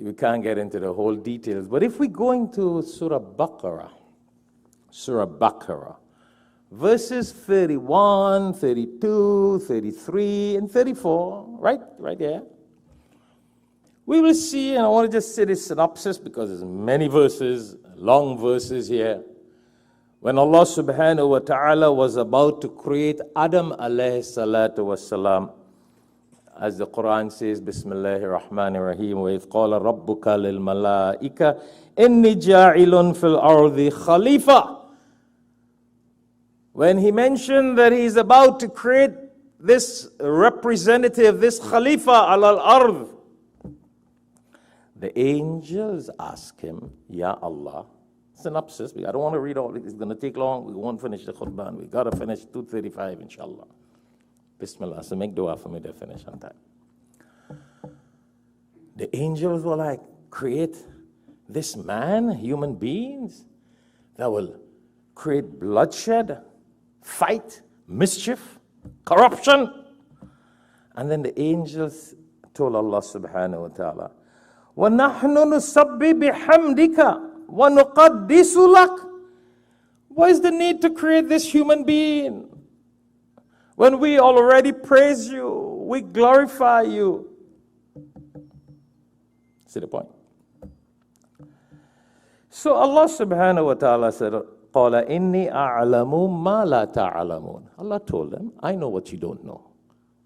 we can't get into the whole details. But if we go into Surah Baqarah, verses 31, 32, 33, and 34, right there, we will see, and I want to just say this synopsis because there's many verses, long verses here. When Allah subhanahu wa ta'ala was about to create Adam alayhi salatu wassalam, as the Quran says, Bismillahir Rahmanir Rahim, وَإِذْ قَالَ رَبُّكَ لِلْمَلَائِكَةِ إِنِّي جَاعِلٌ فِي الْأَرْضِ خَلِيفَةً. When he mentioned that he is about to create this representative, this Khalifa al-Ard, the angels ask him, Ya Allah, synopsis, I don't want to read all it, it's going to take long, we won't finish the Qurban, we got to finish 2:35 inshallah. Bismillah, so make dua for me to finish on time. The angels were like, create this man, human beings, that will create bloodshed, fight, mischief, corruption. And then the angels told Allah subhanahu wa ta'ala, وَنَحْنُ نُسَبِّ بِحَمْدِكَ وَنُقَدِّسُ لَكَ. What is the need to create this human being when we already praise you, we glorify you? See the point? So Allah subhanahu wa ta'ala said, قَالَ إِنِّي أَعْلَمُ مَا لَا تَعْلَمُونَ. Allah told them, I know what you don't know.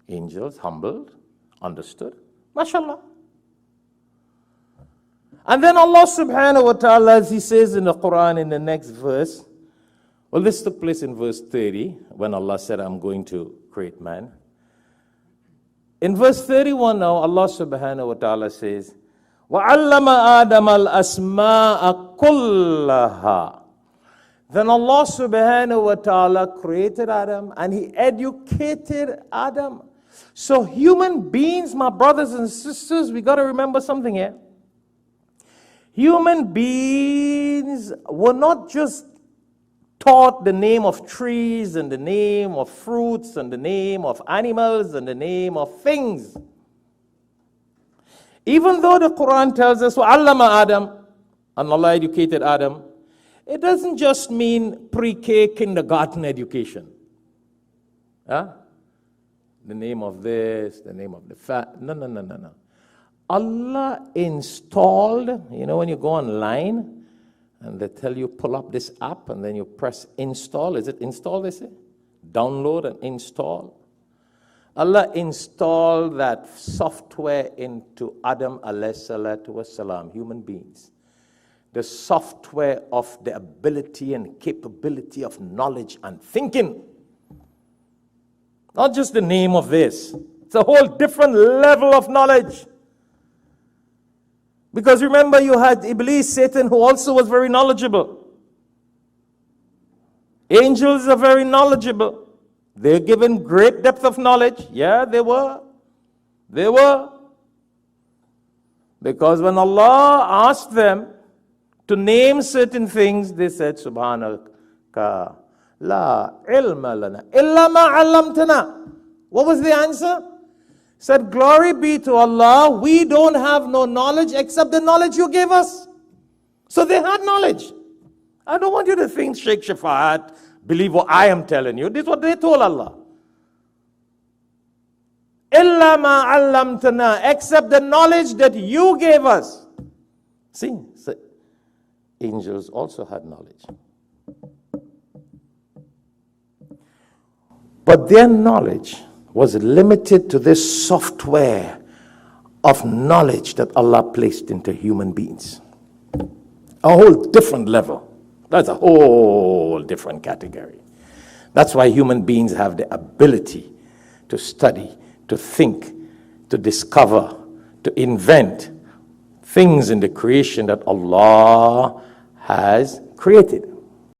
Angels humbled, understood. MashaAllah. And then Allah subhanahu wa ta'ala, as he says in the Quran in the next verse, well, this took place in verse 30, when Allah said, I'm going to create man. In verse 31 now, Allah subhanahu wa ta'ala says, وَعَلَّمَ آدَمَ الْأَسْمَاءَ كُلَّهَا. Then Allah subhanahu wa ta'ala created Adam and he educated Adam. So human beings, my brothers and sisters, we got to remember something here. Human beings were not just taught the name of trees and the name of fruits and the name of animals and the name of things. Even though the Quran tells us, وَعَلَّمَ Adam, and Allah educated Adam, it doesn't just mean pre-K kindergarten education. Huh? The name of this, the name of the fat. No. Allah installed, you know when you go online and they tell you pull up this app and then you press install. Is it install they say? Download and install. Allah installed that software into Adam alayhi salatu wasalam, human beings. The software of the ability and capability of knowledge and thinking. Not just the name of this. It's a whole different level of knowledge. Because remember, you had Iblis, Satan, who also was very knowledgeable. Angels are very knowledgeable. They're given great depth of knowledge. Yeah, they were. They were. Because when Allah asked them to name certain things, they said, Subhanaka, la ilma lana, illa ma 'allamtana. What was the answer? Said, glory be to Allah, we don't have no knowledge except the knowledge you gave us. So they had knowledge. I don't want you to think, Shaikh Shafayat, believe what I am telling you. This is what they told Allah. Illa ma 'allamtana, except the knowledge that you gave us. See, so angels also had knowledge. But their knowledge was limited to this software of knowledge that Allah placed into human beings. A whole different level. That's a whole different category. That's why human beings have the ability to study, to think, to discover, to invent things in the creation that Allah has created.